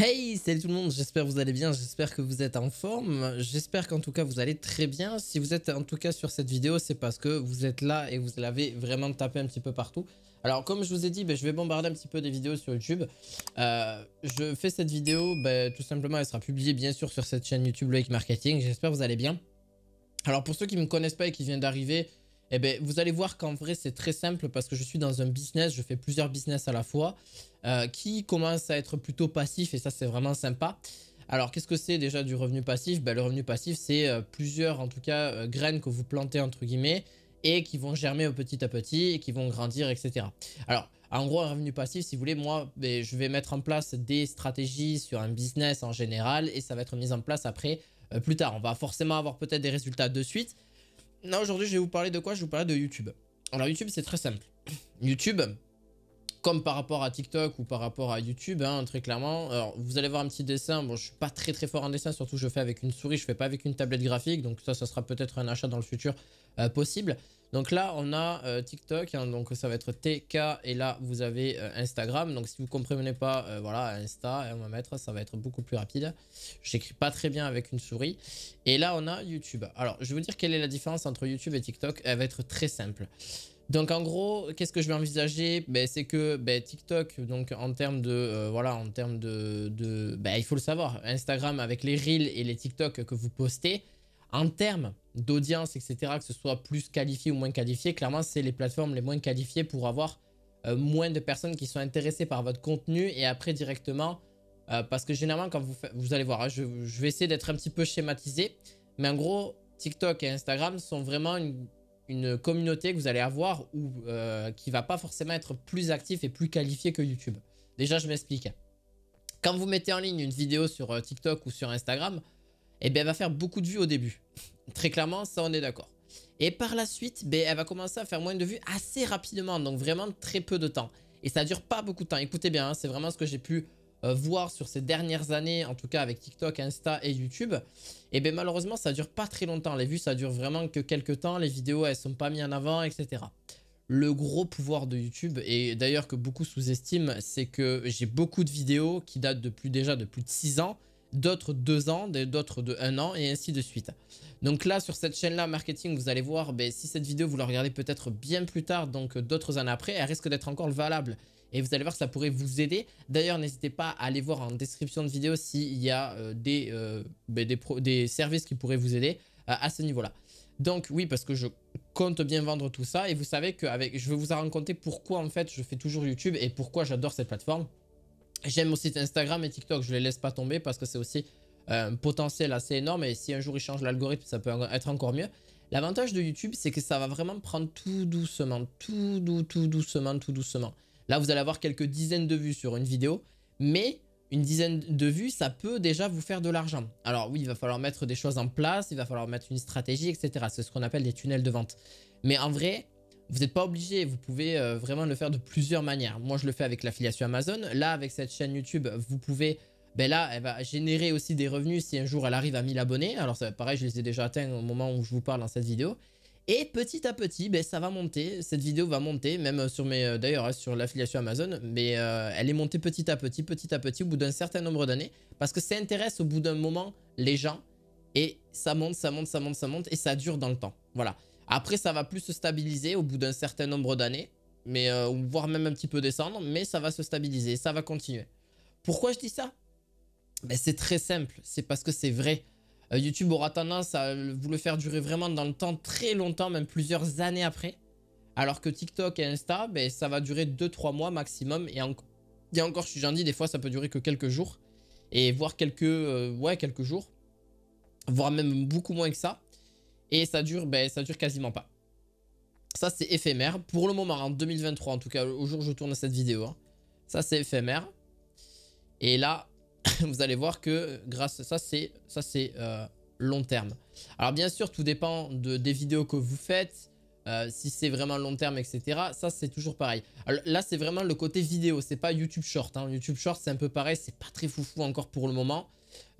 Hey, salut tout le monde, j'espère que vous allez bien, j'espère que vous êtes en forme, j'espère qu'en tout cas vous allez très bien. Si vous êtes en tout cas sur cette vidéo, c'est parce que vous êtes là et vous l'avez vraiment tapé un petit peu partout. Alors comme je vous ai dit, je vais bombarder un petit peu des vidéos sur YouTube. Je fais cette vidéo, tout simplement elle sera publiée bien sûr sur cette chaîne YouTube Loïc Marketing, j'espère que vous allez bien. Alors pour ceux qui ne me connaissent pas et qui viennent d'arriver, vous allez voir qu'en vrai c'est très simple parce que je suis dans un business, je fais plusieurs business à la fois qui commencent à être plutôt passifs et ça c'est vraiment sympa. Alors qu'est-ce que c'est déjà du revenu passif? Le revenu passif c'est plusieurs en tout cas graines que vous plantez entre guillemets et qui vont germer petit à petit et qui vont grandir, etc. Alors en gros un revenu passif, si vous voulez, moi je vais mettre en place des stratégies sur un business en général et ça va être mis en place après plus tard. On va forcément avoir peut-être des résultats de suite. Non, aujourd'hui, je vais vous parler de quoi? Je vais vous parler de YouTube. Alors, YouTube, c'est très simple. YouTube, comme par rapport à TikTok ou par rapport à YouTube, très clairement. Alors, vous allez voir un petit dessin. Bon, je suis pas très fort en dessin, surtout je fais avec une souris, je fais pas avec une tablette graphique. Donc ça sera peut-être un achat dans le futur possible. Donc là, on a TikTok, donc ça va être TK et là, vous avez Instagram. Donc si vous ne comprenez pas, voilà, Insta, et on va mettre, ça va être beaucoup plus rapide. J'écris pas très bien avec une souris. Et là, on a YouTube. Alors, je vais vous dire quelle est la différence entre YouTube et TikTok. Elle va être très simple. Donc en gros, qu'est-ce que je vais envisager? C'est que TikTok, donc en termes de, voilà, en termes de il faut le savoir, Instagram avec les Reels et les TikTok que vous postez, en termes d'audience, etc., que ce soit plus qualifié ou moins qualifié, clairement, c'est les plateformes les moins qualifiées pour avoir moins de personnes qui sont intéressées par votre contenu et après directement, parce que généralement, quand vous allez voir, je vais essayer d'être un petit peu schématisé, mais en gros, TikTok et Instagram sont vraiment une communauté que vous allez avoir ou qui va pas forcément être plus actif et plus qualifié que YouTube. Déjà, je m'explique. Quand vous mettez en ligne une vidéo sur TikTok ou sur Instagram, elle va faire beaucoup de vues au début. Très clairement, ça on est d'accord. Et par la suite, elle va commencer à faire moins de vues assez rapidement, donc vraiment très peu de temps. Et ça dure pas beaucoup de temps. Écoutez bien, c'est vraiment ce que j'ai pu voir sur ces dernières années, en tout cas avec TikTok, Insta et YouTube. Et malheureusement, ça dure pas très longtemps. Les vues, ça dure vraiment que quelques temps. Les vidéos, elles sont pas mises en avant, etc. Le gros pouvoir de YouTube, et d'ailleurs que beaucoup sous-estiment, c'est que j'ai beaucoup de vidéos qui datent de plus de 6 ans, d'autres 2 ans, d'autres de 1 an et ainsi de suite. Donc là sur cette chaîne là marketing, vous allez voir si cette vidéo vous la regardez peut-être bien plus tard, donc d'autres années après, elle risque d'être encore valable et vous allez voir que ça pourrait vous aider. D'ailleurs n'hésitez pas à aller voir en description de vidéo s'il y a des services qui pourraient vous aider à ce niveau là. Donc oui, parce que je compte bien vendre tout ça et vous savez que je vais vous en raconter pourquoi en fait je fais toujours YouTube et pourquoi j'adore cette plateforme. J'aime aussi Instagram et TikTok, je les laisse pas tomber parce que c'est aussi un potentiel assez énorme et si un jour ils changent l'algorithme, ça peut être encore mieux. L'avantage de YouTube, c'est que ça va vraiment prendre tout doucement, tout doucement. Là, vous allez avoir quelques dizaines de vues sur une vidéo, mais une dizaine de vues, ça peut déjà vous faire de l'argent. Alors oui, il va falloir mettre des choses en place, il va falloir mettre une stratégie, etc. C'est ce qu'on appelle des tunnels de vente. Mais en vrai, vous n'êtes pas obligé, vous pouvez vraiment le faire de plusieurs manières. Moi, je le fais avec l'affiliation Amazon. Là, avec cette chaîne YouTube, vous pouvez... là, elle va générer aussi des revenus si un jour elle arrive à 1000 abonnés. Alors, ça, pareil, je les ai déjà atteints au moment où je vous parle dans cette vidéo. Et petit à petit, ça va monter. Cette vidéo va monter, même sur mes... D'ailleurs, sur l'affiliation Amazon. Mais elle est montée petit à petit, au bout d'un certain nombre d'années. Parce que ça intéresse au bout d'un moment les gens. Et ça monte, ça monte, ça monte, ça monte. Et ça dure dans le temps. Voilà. Après, ça va plus se stabiliser au bout d'un certain nombre d'années, mais voire même un petit peu descendre, mais ça va se stabiliser, ça va continuer. Pourquoi je dis ça? C'est très simple, c'est parce que c'est vrai. YouTube aura tendance à vous le faire durer vraiment dans le temps, très longtemps, même plusieurs années après. Alors que TikTok et Insta, ça va durer 2-3 mois maximum. Et encore, j'en dis, des fois, ça peut durer que quelques jours. Et voire quelques jours. Voire même beaucoup moins que ça. Et ça dure quasiment pas. Ça, c'est éphémère. Pour le moment, en 2023, en tout cas, au jour où je tourne cette vidéo. Ça, c'est éphémère. Et là, vous allez voir que grâce à ça, c'est long terme. Alors, bien sûr, tout dépend des vidéos que vous faites. Si c'est vraiment long terme, etc. Ça, c'est toujours pareil. Alors, là, c'est vraiment le côté vidéo. C'est pas YouTube Short. YouTube Short, c'est un peu pareil. C'est pas très foufou encore pour le moment.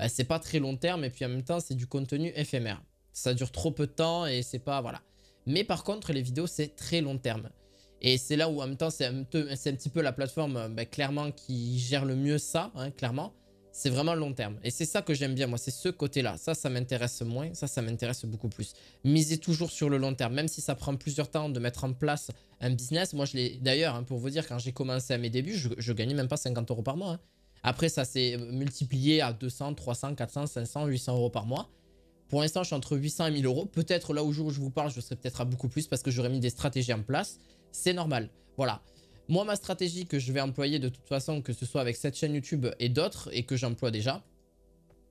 C'est pas très long terme. Et puis, en même temps, c'est du contenu éphémère. Ça dure trop peu de temps et c'est pas... Voilà. Mais par contre, les vidéos, c'est très long terme. Et c'est là où en même temps, c'est un petit peu la plateforme clairement qui gère le mieux ça, clairement. c'est vraiment long terme. Et c'est ça que j'aime bien, moi, c'est ce côté-là. Ça m'intéresse moins, ça m'intéresse beaucoup plus. Misez toujours sur le long terme, même si ça prend plusieurs temps de mettre en place un business. Moi, je l'ai, d'ailleurs, hein, pour vous dire, quand j'ai commencé à mes débuts, je gagnais même pas 50 € par mois. Hein. Après, ça s'est multiplié à 200, 300, 400, 500, 800 € par mois. Pour l'instant, je suis entre 800 et 1000 €. Peut-être là, au jour où je vous parle, je serai peut-être à beaucoup plus parce que j'aurais mis des stratégies en place. C'est normal. Voilà. Moi, ma stratégie que je vais employer de toute façon, que ce soit avec cette chaîne YouTube et d'autres, et que j'emploie déjà,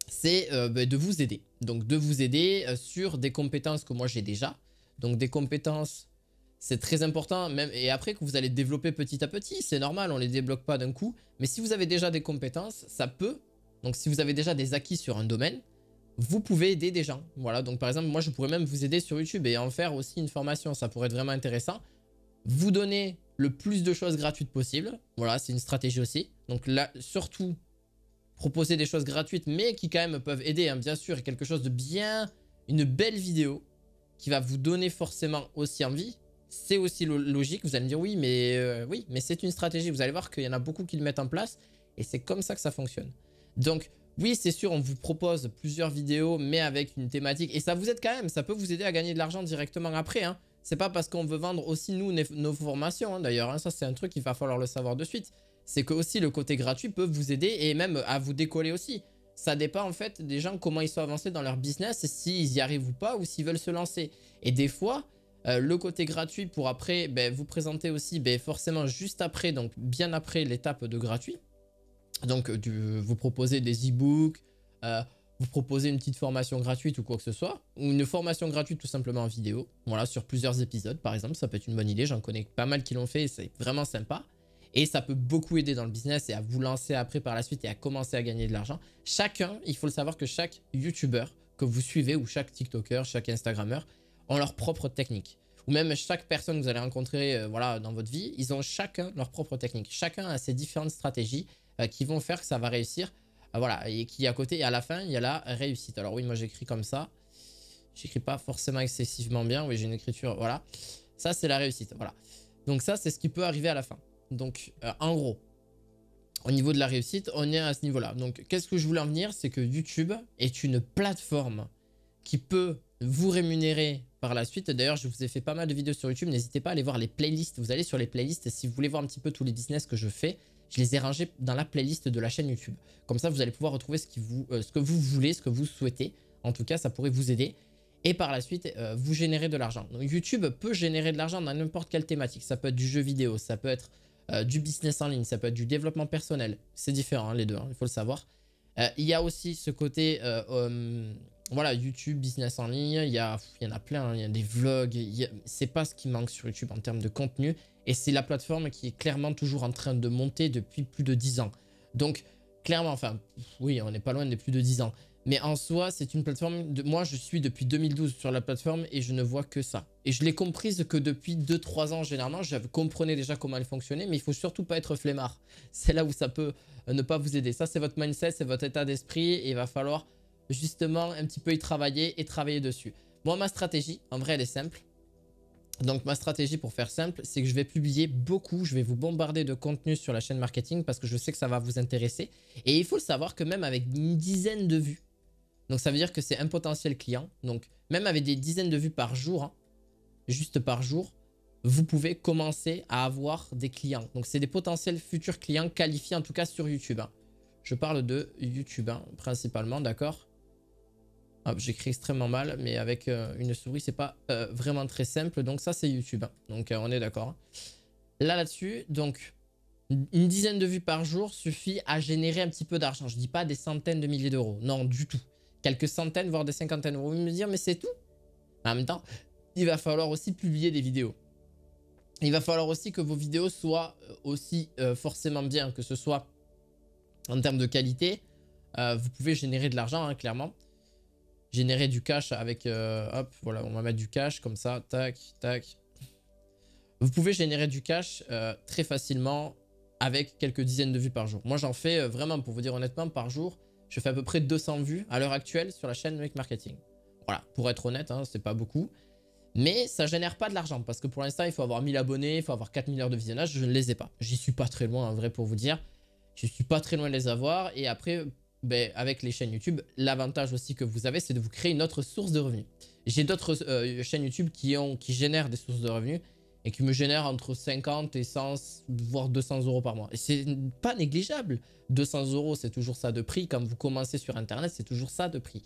c'est de vous aider. Donc, de vous aider sur des compétences que moi j'ai déjà. Donc, des compétences, c'est très important. Même, et après, que vous allez développer petit à petit, c'est normal, on ne les débloque pas d'un coup. Mais si vous avez déjà des compétences, ça peut. Donc, si vous avez déjà des acquis sur un domaine, vous pouvez aider des gens. Voilà, donc par exemple, moi, je pourrais même vous aider sur YouTube et en faire aussi une formation. Ça pourrait être vraiment intéressant. Vous donner le plus de choses gratuites possible. Voilà, c'est une stratégie aussi. Donc là, surtout, proposer des choses gratuites, mais qui quand même peuvent aider, hein, bien sûr, et quelque chose de bien, une belle vidéo qui va vous donner forcément aussi envie. C'est aussi logique. Vous allez me dire oui, mais c'est une stratégie. Vous allez voir qu'il y en a beaucoup qui le mettent en place et c'est comme ça que ça fonctionne. Donc, oui, c'est sûr, on vous propose plusieurs vidéos, mais avec une thématique. Et ça vous aide quand même, ça peut vous aider à gagner de l'argent directement après. Hein. C'est pas parce qu'on veut vendre aussi, nous, nos formations, hein, d'ailleurs. Hein, ça, c'est un truc qu'il va falloir le savoir de suite. C'est que aussi, le côté gratuit peut vous aider et même à vous décoller aussi. Ça dépend, en fait, des gens, comment ils sont avancés dans leur business, s'ils y arrivent ou pas, ou s'ils veulent se lancer. Et des fois, le côté gratuit pour après vous présenter aussi, forcément, juste après, donc bien après l'étape de gratuit. Donc, vous proposez des e-books, vous proposez une petite formation gratuite ou quoi que ce soit, ou une formation gratuite tout simplement en vidéo, voilà, sur plusieurs épisodes par exemple, ça peut être une bonne idée, j'en connais pas mal qui l'ont fait et c'est vraiment sympa. Et ça peut beaucoup aider dans le business et à vous lancer après par la suite et à commencer à gagner de l'argent. Chacun, il faut le savoir que chaque YouTuber que vous suivez ou chaque TikToker, chaque Instagrammeur ont leur propre technique. Ou même chaque personne que vous allez rencontrer voilà, dans votre vie, ils ont chacun leur propre technique. Chacun a ses différentes stratégies qui vont faire que ça va réussir. Voilà, et qui à côté, et à la fin, il y a la réussite. Alors oui, moi j'écris comme ça. J'écris pas forcément excessivement bien. Oui, j'ai une écriture, voilà. Ça, c'est la réussite, voilà. Donc ça, c'est ce qui peut arriver à la fin. Donc, en gros, au niveau de la réussite, on est à ce niveau-là. Donc, qu'est-ce que je voulais en venir? C'est que YouTube est une plateforme qui peut vous rémunérer par la suite. D'ailleurs, je vous ai fait pas mal de vidéos sur YouTube. N'hésitez pas à aller voir les playlists. Vous allez sur les playlists si vous voulez voir un petit peu tous les business que je fais. Je les ai rangés dans la playlist de la chaîne YouTube. Comme ça, vous allez pouvoir retrouver ce que vous voulez, ce que vous souhaitez. En tout cas, ça pourrait vous aider. Et par la suite, vous générez de l'argent. Donc, YouTube peut générer de l'argent dans n'importe quelle thématique. Ça peut être du jeu vidéo, ça peut être du business en ligne, ça peut être du développement personnel. C'est différent, hein, les deux, hein, il faut le savoir. Il y a aussi ce côté, voilà, YouTube, business en ligne. Il y en a plein, hein, il y a des vlogs. C'est pas ce qui manque sur YouTube en termes de contenu. Et c'est la plateforme qui est clairement toujours en train de monter depuis plus de 10 ans. Donc, clairement, enfin, oui, on n'est pas loin des plus de 10 ans. Mais en soi, c'est une plateforme... Moi, je suis depuis 2012 sur la plateforme et je ne vois que ça. Et je l'ai comprise que depuis 2-3 ans, généralement, je comprenais déjà comment elle fonctionnait, mais il faut surtout pas être flemmard. C'est là où ça peut ne pas vous aider. Ça, c'est votre mindset, c'est votre état d'esprit et il va falloir justement un petit peu y travailler et travailler dessus. Moi, ma stratégie, en vrai, elle est simple. Donc ma stratégie pour faire simple, c'est que je vais publier beaucoup, je vais vous bombarder de contenu sur la chaîne marketing parce que je sais que ça va vous intéresser. Et il faut le savoir que même avec une dizaine de vues, donc ça veut dire que c'est un potentiel client, donc même avec des dizaines de vues par jour, hein, juste par jour, vous pouvez commencer à avoir des clients. Donc c'est des potentiels futurs clients qualifiés en tout cas sur YouTube. Hein. Je parle de YouTube hein, principalement, d'accord ? J'écris extrêmement mal, mais avec une souris, c'est pas vraiment très simple. Donc ça, c'est YouTube. Hein. Donc on est d'accord. Hein. Là-dessus, donc une dizaine de vues par jour suffit à générer un petit peu d'argent. Je dis pas des centaines de milliers d'euros. Non, du tout. Quelques centaines, voire des cinquantaines d'euros. Vous me dire, mais c'est tout. En même temps, il va falloir aussi publier des vidéos. Il va falloir aussi que vos vidéos soient aussi forcément bien, que ce soit en termes de qualité. Vous pouvez générer de l'argent, hein, clairement. Générer du cash avec... hop, voilà, on va mettre du cash comme ça. Tac, tac. Vous pouvez générer du cash très facilement avec quelques dizaines de vues par jour. Moi, j'en fais vraiment, pour vous dire honnêtement, par jour, je fais à peu près 200 vues à l'heure actuelle sur la chaîne Make Marketing. Voilà, pour être honnête, hein, c'est pas beaucoup. Mais ça génère pas de l'argent parce que pour l'instant, il faut avoir 1000 abonnés, il faut avoir 4000 heures de visionnage. Je ne les ai pas. J'y suis pas très loin, en vrai, pour vous dire. Je suis pas très loin de les avoir. Et après... ben, avec les chaînes YouTube, l'avantage aussi que vous avez, c'est de vous créer une autre source de revenus. J'ai d'autres chaînes YouTube qui génèrent des sources de revenus et qui me génèrent entre 50 et 100, voire 200 euros par mois. Et c'est pas négligeable. 200 euros, c'est toujours ça de prix. Quand vous commencez sur Internet, c'est toujours ça de prix.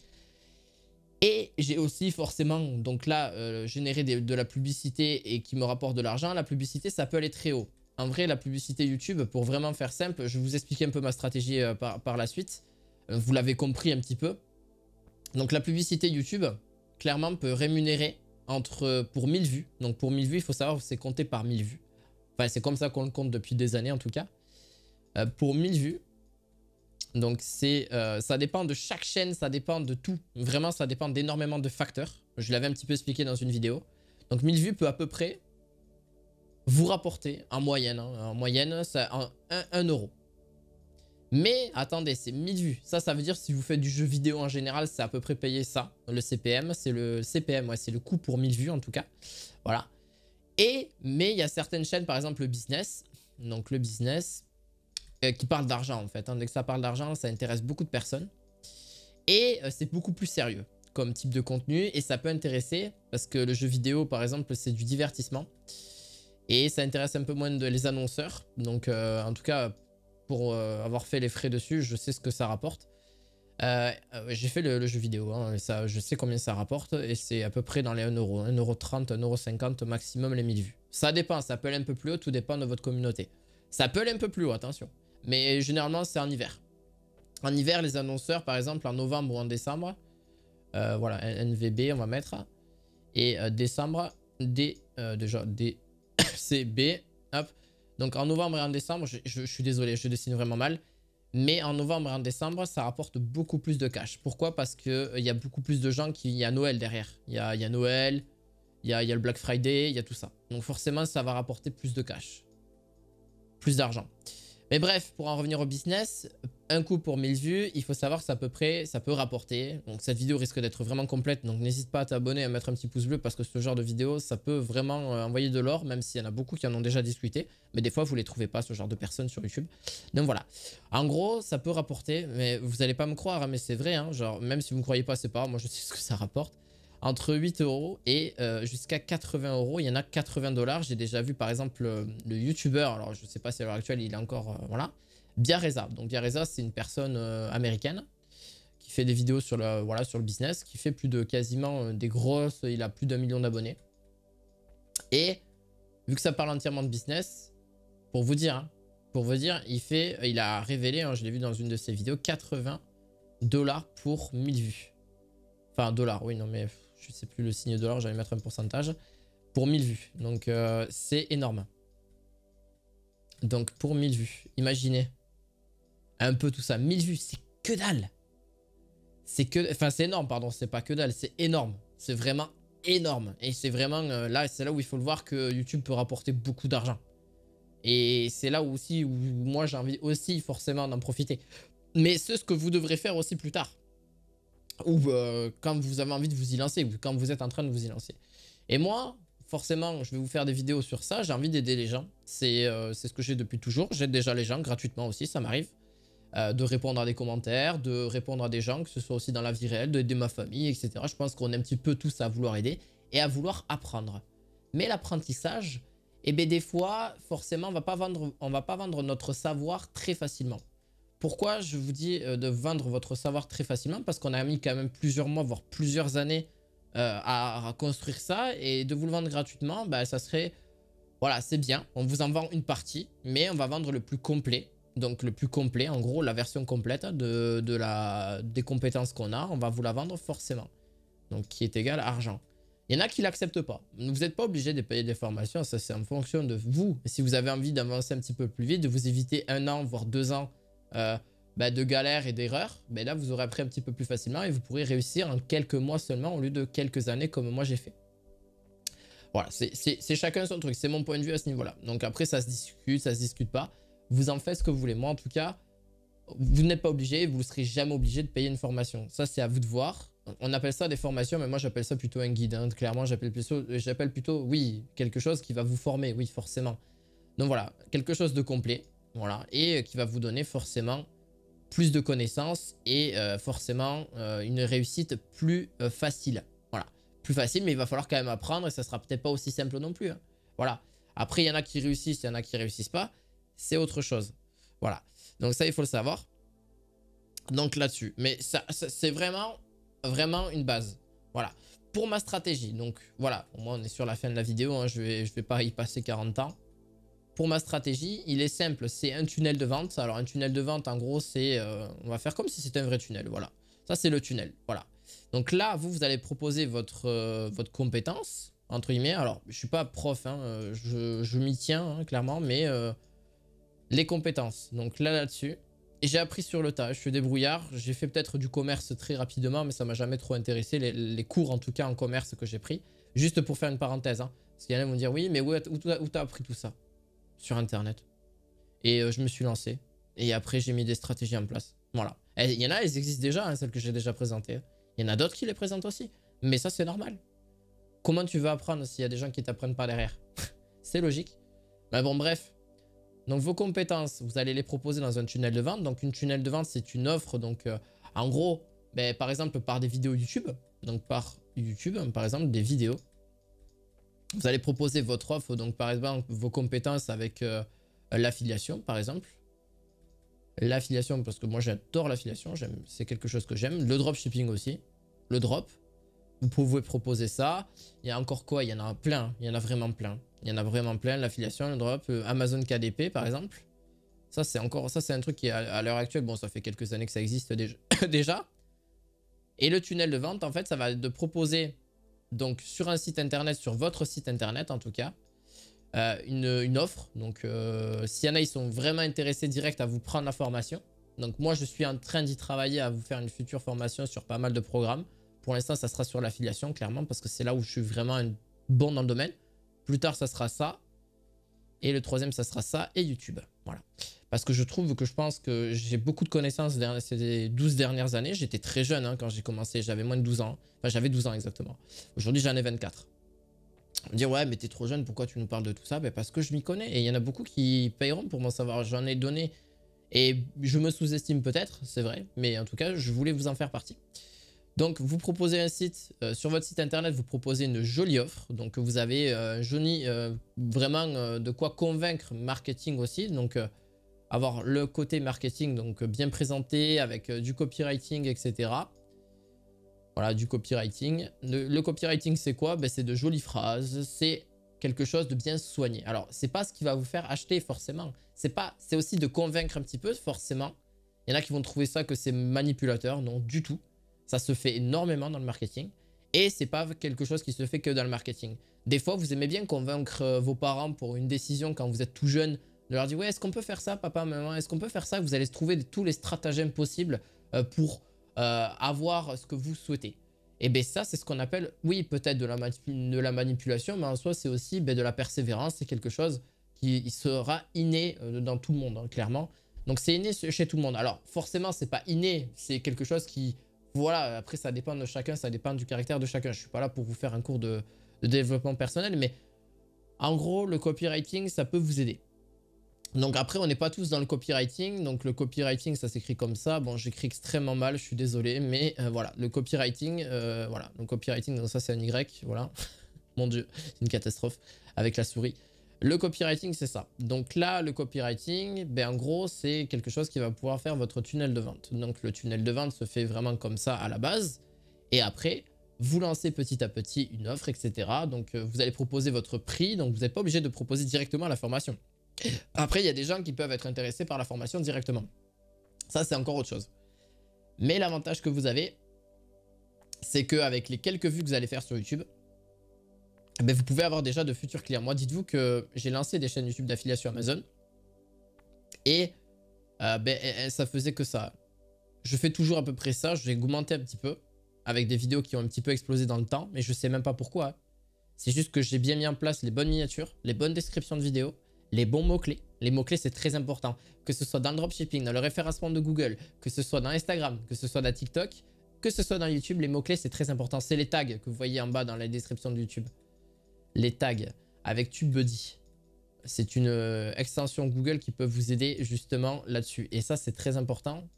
Et j'ai aussi forcément, donc là, généré de la publicité et qui me rapporte de l'argent. La publicité, ça peut aller très haut. En vrai, la publicité YouTube, pour vraiment faire simple, je vais vous expliquer un peu ma stratégie par la suite. Vous l'avez compris un petit peu. Donc la publicité YouTube, clairement, peut rémunérer pour 1000 vues. Donc pour 1000 vues, il faut savoir que c'est compté par 1000 vues. Enfin, c'est comme ça qu'on le compte depuis des années en tout cas. Pour 1000 vues. Donc ça dépend de chaque chaîne, ça dépend de tout. Vraiment, ça dépend d'énormément de facteurs. Je l'avais un petit peu expliqué dans une vidéo. Donc 1000 vues peut à peu près vous rapporter en moyenne. Hein, en moyenne, c'est 1 euro. Mais attendez, c'est 1000 vues. Ça veut dire si vous faites du jeu vidéo en général, c'est à peu près payé ça. Le CPM, c'est le CPM, ouais, c'est le coût pour 1000 vues en tout cas. Voilà. Mais il y a certaines chaînes, par exemple le business. Donc le business qui parle d'argent en fait. Hein. Dès que ça parle d'argent, ça intéresse beaucoup de personnes. Et c'est beaucoup plus sérieux comme type de contenu. Et ça peut intéresser parce que le jeu vidéo, par exemple, c'est du divertissement. Et ça intéresse un peu moins les annonceurs. Donc en tout cas, pour avoir fait les frais dessus, je sais ce que ça rapporte. J'ai fait le jeu vidéo, hein, ça, je sais combien ça rapporte. Et c'est à peu près dans les 1 euro, 1,30 €, 1,50 € maximum les 1000 vues. Ça dépend, ça peut aller un peu plus haut, tout dépend de votre communauté. Ça peut aller un peu plus haut, attention. Mais généralement, c'est en hiver. En hiver, les annonceurs, par exemple, en novembre ou en décembre, voilà, NVB, on va mettre. Et décembre, déjà, DCB, hop. Donc en novembre et en décembre, je suis désolé, je dessine vraiment mal. Mais en novembre et en décembre, ça rapporte beaucoup plus de cash. Pourquoi? Parce qu'il y a beaucoup plus de gens il y a Noël derrière. Il y a Noël, il y a le Black Friday, il y a tout ça. Donc forcément, ça va rapporter plus de cash. Plus d'argent. Mais bref, pour en revenir au business, un coup pour 1000 vues, il faut savoir que c'est à peu près, ça peut rapporter. Donc cette vidéo risque d'être vraiment complète, donc n'hésite pas à t'abonner, à mettre un petit pouce bleu parce que ce genre de vidéo, ça peut vraiment envoyer de l'or, même s'il y en a beaucoup qui en ont déjà discuté. Mais des fois, vous les trouvez pas, ce genre de personnes sur YouTube. Donc voilà. En gros, ça peut rapporter, mais vous allez pas me croire, hein, mais c'est vrai. Hein, genre, même si vous me croyez pas, c'est pas grave, moi je sais ce que ça rapporte. Entre 8 € et jusqu'à 80 €. Il y en a 80 $. J'ai déjà vu par exemple le YouTuber, alors je sais pas si à l'heure actuelle il est encore, voilà, Biareza. Donc Biareza, c'est une personne américaine qui fait des vidéos sur le, voilà, sur le business, qui fait plus de quasiment des grosses, il a plus d'1 million d'abonnés. Et vu que ça parle entièrement de business, pour vous dire, hein, il a révélé, hein, je l'ai vu dans une de ses vidéos, 80 $ pour 1000 vues. Enfin, dollars, oui, non mais je sais plus le signe dollar, j'allais mettre un pourcentage. Pour 1000 vues. Donc c'est énorme. Donc pour 1000 vues, imaginez un peu tout ça. 1000 vues, c'est que dalle. C'est que, enfin c'est énorme, pardon, c'est pas que dalle, c'est énorme. C'est vraiment énorme. Et c'est vraiment, là, c'est là où il faut le voir que YouTube peut rapporter beaucoup d'argent. Et c'est là aussi où moi j'ai envie aussi forcément d'en profiter. Mais c'est ce que vous devrez faire aussi plus tard. Ou quand vous avez envie de vous y lancer, ou quand vous êtes en train de vous y lancer. Et moi, forcément, je vais vous faire des vidéos sur ça. J'ai envie d'aider les gens. C'est ce que j'ai depuis toujours. J'aide déjà les gens gratuitement aussi, ça m'arrive. De répondre à des commentaires, de répondre à des gens, que ce soit aussi dans la vie réelle, d'aider ma famille, etc. Je pense qu'on est un petit peu tous à vouloir aider et à vouloir apprendre. Mais l'apprentissage, eh bien des fois, forcément, on va pas vendre notre savoir très facilement. Pourquoi je vous dis de vendre votre savoir très facilement? Parce qu'on a mis quand même plusieurs mois, voire plusieurs années à construire ça. Et de vous le vendre gratuitement, bah, ça serait... Voilà, c'est bien. On vous en vend une partie, mais on va vendre le plus complet. Donc le plus complet, en gros, la version complète des compétences qu'on a, on va vous la vendre forcément. Donc qui est égal à argent. Il y en a qui ne l'acceptent pas. Vous n'êtes pas obligé de payer des formations, ça c'est en fonction de vous. Et si vous avez envie d'avancer un petit peu plus vite, de vous éviter 1 an, voire 2 ans de galères et d'erreurs, là vous aurez appris un petit peu plus facilement et vous pourrez réussir en quelques mois seulement au lieu de quelques années comme moi j'ai fait. Voilà, c'est chacun son truc, c'est mon point de vue à ce niveau-là. Donc après ça se discute pas. Vous en faites ce que vous voulez. Moi en tout cas, vous n'êtes pas obligé, vous ne serez jamais obligé de payer une formation. Ça c'est à vous de voir. On appelle ça des formations, mais moi j'appelle ça plutôt un guide. Hein. Clairement, j'appelle plutôt, oui, quelque chose qui va vous former, oui, forcément. Donc voilà, quelque chose de complet, voilà, et qui va vous donner forcément plus de connaissances et forcément une réussite plus facile. Voilà, plus facile, mais il va falloir quand même apprendre et ça sera peut-être pas aussi simple non plus, hein. Voilà. Après, il y en a qui réussissent, il y en a qui réussissent pas. C'est autre chose. Voilà. Donc ça, il faut le savoir. Donc là-dessus. Mais ça c'est vraiment une base. Voilà. Pour ma stratégie. Donc voilà. Au moins, on est sur la fin de la vidéo, hein. Je vais pas y passer 40 ans. Pour ma stratégie, il est simple. C'est un tunnel de vente. Alors, un tunnel de vente, en gros, c'est... on va faire comme si c'était un vrai tunnel. Voilà. Ça, c'est le tunnel. Voilà. Donc là, vous allez proposer votre compétence, entre guillemets. Alors, je suis pas prof, hein, je m'y tiens, hein, clairement, mais les compétences. Donc là-dessus. Et j'ai appris sur le tas. Je suis débrouillard. J'ai fait peut-être du commerce très rapidement, mais ça m'a jamais trop intéressé. Les cours, en tout cas, en commerce que j'ai pris. Juste pour faire une parenthèse, hein. Parce qu'il y en a qui vont dire, oui, mais où t'as appris tout ça? Sur Internet. Et je me suis lancé. Et après, j'ai mis des stratégies en place. Voilà. Il y en a, elles existent déjà, hein, celles que j'ai déjà présentées. Il y en a d'autres qui les présentent aussi. Mais ça, c'est normal. Comment tu veux apprendre s'il y a des gens qui t'apprennent pas derrière? C'est logique. Mais bon, bref. Donc, vos compétences, vous allez les proposer dans un tunnel de vente. Donc, une tunnel de vente, c'est une offre. Donc, en gros, ben, par exemple, par des vidéos YouTube. Donc, par YouTube, par exemple, des vidéos. Vous allez proposer votre offre. Donc, par exemple, vos compétences avec l'affiliation, par exemple. L'affiliation, parce que moi, j'adore l'affiliation. C'est quelque chose que j'aime. Le dropshipping aussi. Le drop. Vous pouvez proposer ça. Il y a encore quoi? Il y en a plein. Il y en a vraiment plein. Il y en a vraiment plein. L'affiliation, le drop, Amazon KDP par exemple. Ça, c'est un truc qui est à l'heure actuelle. Bon, ça fait quelques années que ça existe déjà. Et le tunnel de vente, en fait, ça va de proposer, donc sur un site internet, sur votre site internet en tout cas, une offre. Donc, s'il y en a, ils sont vraiment intéressés direct à vous prendre la formation. Donc, moi, je suis en train d'y travailler à vous faire une future formation sur pas mal de programmes. Pour l'instant, ça sera sur l'affiliation, clairement, parce que c'est là où je suis vraiment bon dans le domaine. Plus tard, ça sera ça. Et le troisième, ça sera ça et YouTube. Voilà. Parce que je pense que j'ai beaucoup de connaissances ces 12 dernières années. J'étais très jeune hein, quand j'ai commencé. J'avais moins de 12 ans. Enfin, j'avais 12 ans exactement. Aujourd'hui, j'en ai 24. On me dit, ouais, mais t'es trop jeune, pourquoi tu nous parles de tout ça? Ben, parce que je m'y connais. Et il y en a beaucoup qui payeront pour m'en savoir. J'en ai donné. Et je me sous-estime peut-être, c'est vrai. Mais en tout cas, je voulais vous en faire partie. Donc, vous proposez un site, sur votre site internet, vous proposez une jolie offre. Donc, vous avez vraiment de quoi convaincre marketing aussi. Donc, avoir le côté marketing, donc bien présenté avec du copywriting, etc. Voilà, du copywriting. Le copywriting, c'est quoi? Ben, c'est de jolies phrases, c'est quelque chose de bien soigné. Alors, c'est pas ce qui va vous faire acheter forcément. C'est aussi de convaincre un petit peu, forcément. Il y en a qui vont trouver ça que c'est manipulateur. Non, du tout. Ça se fait énormément dans le marketing. Et c'est pas quelque chose qui se fait que dans le marketing. Des fois, vous aimez bien convaincre vos parents pour une décision quand vous êtes tout jeune. De leur dire, ouais, est-ce qu'on peut faire ça, papa, maman? Est-ce qu'on peut faire ça? Vous allez trouver tous les stratagèmes possibles pour avoir ce que vous souhaitez. Et bien ça, c'est ce qu'on appelle, oui, peut-être de la manipulation, mais en soi, c'est aussi de la persévérance. C'est quelque chose qui sera inné dans tout le monde, hein, clairement. Donc, c'est inné chez tout le monde. Alors, forcément, c'est pas inné. C'est quelque chose qui... Voilà, après, ça dépend de chacun. Ça dépend du caractère de chacun. Je suis pas là pour vous faire un cours de développement personnel, mais en gros, le copywriting, ça peut vous aider. Donc après, on n'est pas tous dans le copywriting. Donc le copywriting, ça s'écrit comme ça. Bon, j'écris extrêmement mal, je suis désolé. Mais voilà, le copywriting, voilà. Le copywriting, donc ça c'est un Y, voilà. Mon Dieu, c'est une catastrophe avec la souris. Le copywriting, c'est ça. Donc là, le copywriting, ben, en gros, c'est quelque chose qui va pouvoir faire votre tunnel de vente. Donc le tunnel de vente se fait vraiment comme ça à la base. Et après, vous lancez petit à petit une offre, etc. Donc vous allez proposer votre prix. Donc vous n'êtes pas obligé de proposer directement la formation. Après, il y a des gens qui peuvent être intéressés par la formation directement. Ça, c'est encore autre chose. Mais l'avantage que vous avez, c'est qu'avec les quelques vues que vous allez faire sur YouTube, ben, vous pouvez avoir déjà de futurs clients. Moi, dites-vous que j'ai lancé des chaînes YouTube d'affiliation Amazon. Et ça faisait que ça. Je fais toujours à peu près ça. J'ai augmenté un petit peu avec des vidéos qui ont un petit peu explosé dans le temps. Mais je sais même pas pourquoi. C'est juste que j'ai bien mis en place les bonnes miniatures, les bonnes descriptions de vidéos, les bons mots-clés. Les mots-clés, c'est très important. Que ce soit dans le dropshipping, dans le référencement de Google, que ce soit dans Instagram, que ce soit dans TikTok, que ce soit dans YouTube, les mots-clés, c'est très important. C'est les tags que vous voyez en bas dans la description de YouTube. Les tags avec TubeBuddy. C'est une extension Google qui peut vous aider justement là-dessus. Et ça, c'est très important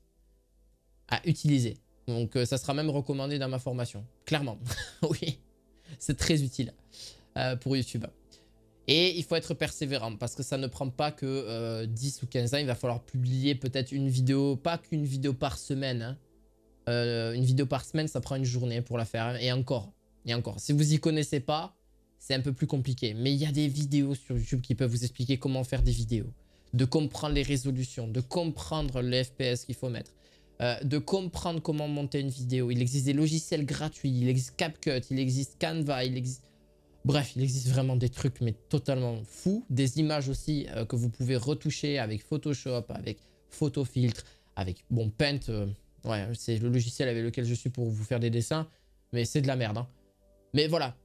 à utiliser. Donc ça sera même recommandé dans ma formation, clairement. Oui, c'est très utile pour YouTube. Et il faut être persévérant parce que ça ne prend pas que 10 ou 15 ans. Il va falloir publier peut-être une vidéo, pas qu'une vidéo par semaine. Hein. Une vidéo par semaine, ça prend une journée pour la faire. Et encore, et encore. Si vous y connaissez pas, c'est un peu plus compliqué. Mais il y a des vidéos sur YouTube qui peuvent vous expliquer comment faire des vidéos. De comprendre les résolutions, de comprendre les FPS qu'il faut mettre. De comprendre comment monter une vidéo. Il existe des logiciels gratuits, il existe CapCut, il existe Canva, il existe... Bref, il existe vraiment des trucs mais totalement fous. Des images aussi que vous pouvez retoucher avec Photoshop, avec Photofiltre, avec bon Paint. Ouais, c'est le logiciel avec lequel je suis pour vous faire des dessins. Mais c'est de la merde. Hein. Mais voilà.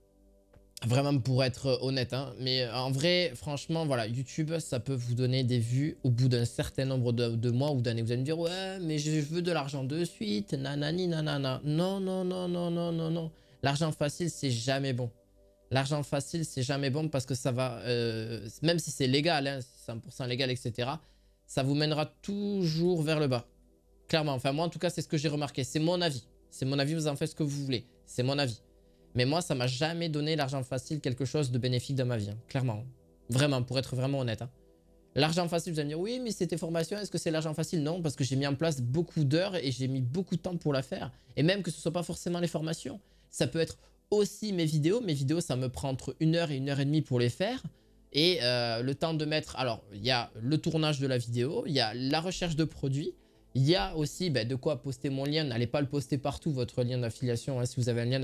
Vraiment pour être honnête. Hein. Mais en vrai, franchement, voilà, YouTube, ça peut vous donner des vues au bout d'un certain nombre de mois ou d'années. Vous allez me dire, ouais, mais je veux de l'argent de suite. Nanani, nanana. Non, non, non, non, non, non, non. L'argent facile, c'est jamais bon. L'argent facile, c'est jamais bon parce que ça va, même si c'est légal, hein, 100% légal, etc., ça vous mènera toujours vers le bas. Clairement, enfin moi en tout cas, c'est ce que j'ai remarqué. C'est mon avis. C'est mon avis, vous en faites ce que vous voulez. C'est mon avis. Mais moi, ça m'a jamais donné l'argent facile quelque chose de bénéfique dans ma vie. Hein, clairement. Vraiment, pour être vraiment honnête. Hein. L'argent facile, vous allez me dire, oui, mais c'était formation, est-ce que c'est l'argent facile? Non, parce que j'ai mis en place beaucoup d'heures et j'ai mis beaucoup de temps pour la faire. Et même que ce ne soit pas forcément les formations. Ça peut être aussi mes vidéos. Mes vidéos, ça me prend entre 1 heure et 1 heure et demie pour les faire. Et le temps de mettre... Alors, il y a le tournage de la vidéo, il y a la recherche de produits. Il y a aussi de quoi poster mon lien. N'allez pas le poster partout, votre lien d'affiliation. Hein. Si vous avez un lien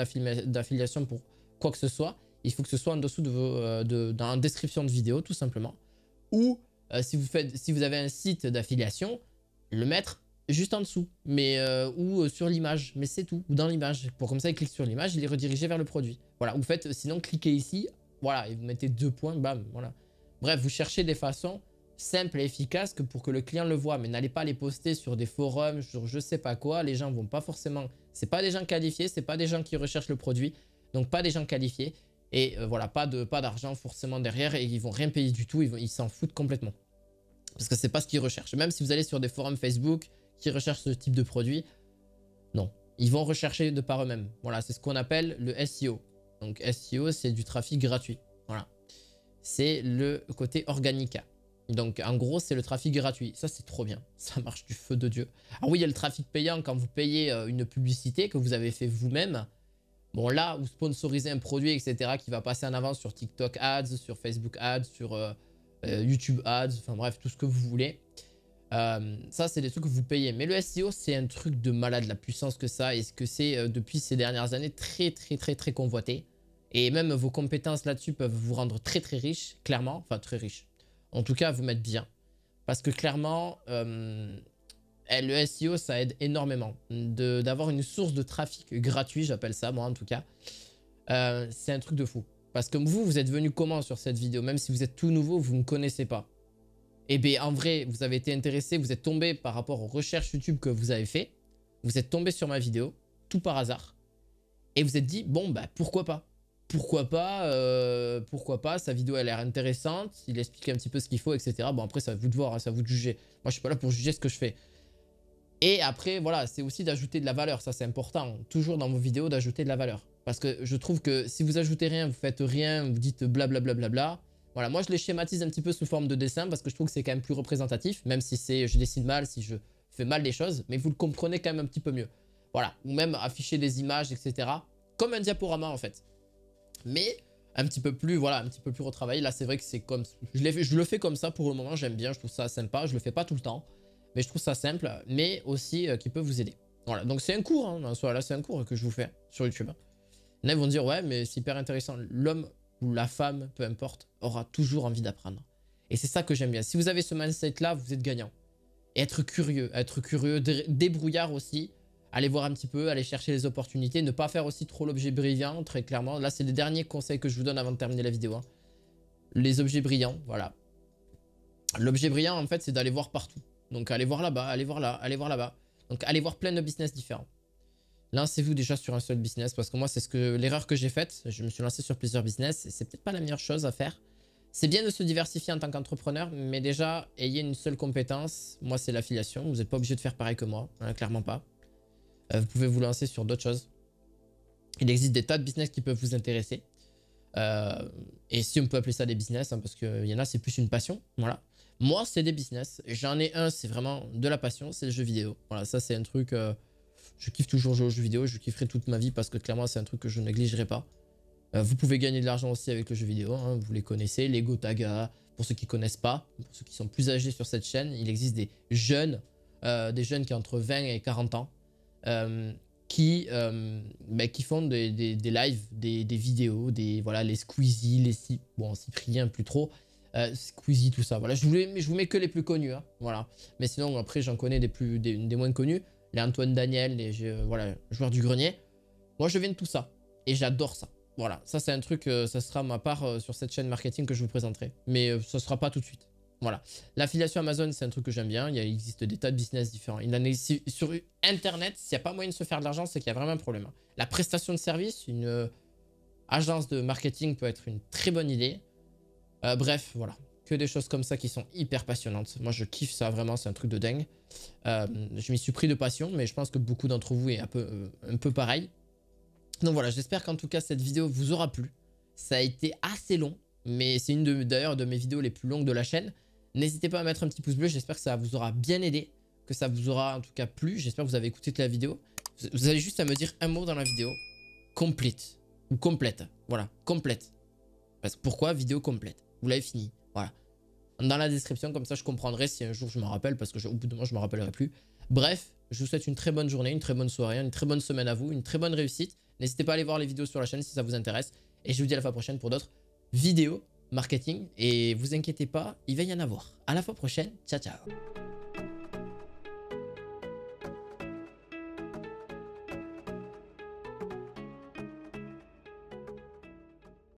d'affiliation pour quoi que ce soit, il faut que ce soit en dessous dans la description de vidéo, tout simplement. Ou si vous avez un site d'affiliation, le mettre juste en dessous, mais ou sur l'image, mais c'est tout, ou dans l'image. Pour comme ça, il clique sur l'image, il est redirigé vers le produit. Voilà, vous faites, sinon cliquez ici, voilà, et vous mettez 2 points, bam, voilà. Bref, vous cherchez des façons simples et efficaces pour que le client le voit, mais n'allez pas les poster sur des forums, sur je sais pas quoi. Les gens vont pas forcément, c'est pas des gens qualifiés, c'est pas des gens qui recherchent le produit, donc pas des gens qualifiés. Et voilà, pas d'argent forcément derrière et ils vont rien payer du tout, ils s'en foutent complètement. Parce que c'est pas ce qu'ils recherchent. Même si vous allez sur des forums Facebook qui recherchent ce type de produit, non. Ils vont rechercher de par eux-mêmes. Voilà, c'est ce qu'on appelle le SEO. Donc SEO, c'est du trafic gratuit. Voilà. C'est le côté organica. Donc en gros, c'est le trafic gratuit. Ça, c'est trop bien. Ça marche du feu de Dieu. Alors oui, il y a le trafic payant quand vous payez une publicité que vous avez fait vous-même. Bon, là, vous sponsorisez un produit, etc., qui va passer en avant sur TikTok Ads, sur Facebook Ads, sur YouTube Ads, enfin bref, tout ce que vous voulez. Ça, c'est des trucs que vous payez. Mais le SEO, c'est un truc de malade, la puissance que ça, et ce que c'est depuis ces dernières années très convoité. Et même vos compétences là-dessus peuvent vous rendre très riche, clairement. Enfin, très riche. En tout cas, vous mettre bien. Parce que clairement, le SEO, ça aide énormément. D'avoir une source de trafic gratuit, j'appelle ça, moi en tout cas. C'est un truc de fou. Parce que vous êtes venu comment sur cette vidéo? Même si vous êtes tout nouveau, vous ne me connaissez pas. Et bien en vrai, vous avez été intéressé, vous êtes tombé par rapport aux recherches YouTube que vous avez fait. Vous êtes tombé sur ma vidéo, tout par hasard. Et vous êtes dit, bon bah pourquoi pas? Pourquoi pas, sa vidéo elle a l'air intéressante, il explique un petit peu ce qu'il faut, etc. Bon après, c'est à vous de voir, hein, c'est à vous de juger. Moi je suis pas là pour juger ce que je fais. Et après, voilà, c'est aussi d'ajouter de la valeur, ça c'est important. Toujours dans vos vidéos, d'ajouter de la valeur. Parce que je trouve que si vous ajoutez rien, vous faites rien, vous dites blablabla. Voilà, moi je les schématise un petit peu sous forme de dessin parce que je trouve que c'est quand même plus représentatif, même si je dessine mal, si je fais mal les choses, mais vous le comprenez quand même un petit peu mieux. Voilà, ou même afficher des images, etc. Comme un diaporama en fait. Mais un petit peu plus, voilà, un petit peu plus retravaillé. Là, c'est vrai que c'est comme... Je le fais comme ça pour le moment, j'aime bien, je trouve ça sympa. Je le fais pas tout le temps, mais je trouve ça simple, mais aussi qui peut vous aider. Voilà, donc c'est un cours, hein, là c'est un cours que je vous fais sur YouTube. Là, ils vont dire, ouais, mais c'est hyper intéressant. L'homme ou la femme, peu importe, aura toujours envie d'apprendre. Et c'est ça que j'aime bien. Si vous avez ce mindset-là, vous êtes gagnant. Et être curieux, débrouillard aussi. Allez voir un petit peu, aller chercher les opportunités. Ne pas faire aussi trop l'objet brillant, très clairement. Là, c'est les derniers conseils que je vous donne avant de terminer la vidéo. Hein. Les objets brillants, voilà. L'objet brillant, en fait, c'est d'aller voir partout. Donc, allez voir là-bas, allez voir là, allez voir là-bas. Donc, allez voir plein de business différents. Lancez-vous déjà sur un seul business parce que moi, c'est l'erreur que j'ai faite. Je me suis lancé sur plusieurs business et c'est peut-être pas la meilleure chose à faire. C'est bien de se diversifier en tant qu'entrepreneur, mais déjà, ayez une seule compétence. Moi, c'est l'affiliation. Vous n'êtes pas obligé de faire pareil que moi, hein, clairement pas. vous pouvez vous lancer sur d'autres choses. Il existe des tas de business qui peuvent vous intéresser. Et si on peut appeler ça des business, hein, parce qu'il y en a, c'est plus une passion. Voilà. Moi, c'est des business. J'en ai un, c'est vraiment de la passion, c'est le jeu vidéo. Voilà, ça, c'est un truc... je kiffe toujours jouer aux jeux vidéo, je kifferai toute ma vie parce que clairement, c'est un truc que je négligerai pas. Vous pouvez gagner de l'argent aussi avec le jeu vidéo, hein, vous les connaissez, les Gotaga. Pour ceux qui ne connaissent pas, pour ceux qui sont plus âgés sur cette chaîne, il existe des jeunes qui ont entre 20 et 40 ans, qui font des lives, des vidéos, voilà, les Squeezie, bon, Cyprien plus trop, Squeezie, tout ça. Voilà, je vous mets que les plus connus, hein, voilà. Mais sinon, après, j'en connais des moins connus, les Antoine Daniel, voilà, joueurs du grenier. Moi, je viens de tout ça et j'adore ça. Voilà, ça c'est un truc, ça sera ma part sur cette chaîne marketing que je vous présenterai. Mais ça sera pas tout de suite. Voilà. L'affiliation Amazon, c'est un truc que j'aime bien. Il existe des tas de business différents. Sur Internet, s'il n'y a pas moyen de se faire de l'argent, c'est qu'il y a vraiment un problème. La prestation de service, une agence de marketing peut être une très bonne idée. Bref, voilà. Que des choses comme ça qui sont hyper passionnantes. Moi, je kiffe ça, vraiment, c'est un truc de dingue. Je m'y suis pris de passion, mais je pense que beaucoup d'entre vous est un peu pareil. Donc voilà, j'espère qu'en tout cas cette vidéo vous aura plu. Ça a été assez long, mais c'est d'ailleurs de mes vidéos les plus longues de la chaîne. N'hésitez pas à mettre un petit pouce bleu, j'espère que ça vous aura bien aidé, que ça vous aura en tout cas plu. J'espère que vous avez écouté toute la vidéo. Vous avez juste à me dire un mot dans la vidéo. Complete. Ou complète. Voilà, complète. Parce que pourquoi vidéo complète? Vous l'avez fini. Voilà. Dans la description, comme ça je comprendrai si un jour je m'en rappelle, parce que au bout de moi je ne me rappellerai plus. Bref, je vous souhaite une très bonne journée, une très bonne soirée, une très bonne semaine à vous, une très bonne réussite. N'hésitez pas à aller voir les vidéos sur la chaîne si ça vous intéresse. Et je vous dis à la fois prochaine pour d'autres vidéos marketing. Et vous inquiétez pas, il va y en avoir. À la fois prochaine. Ciao, ciao.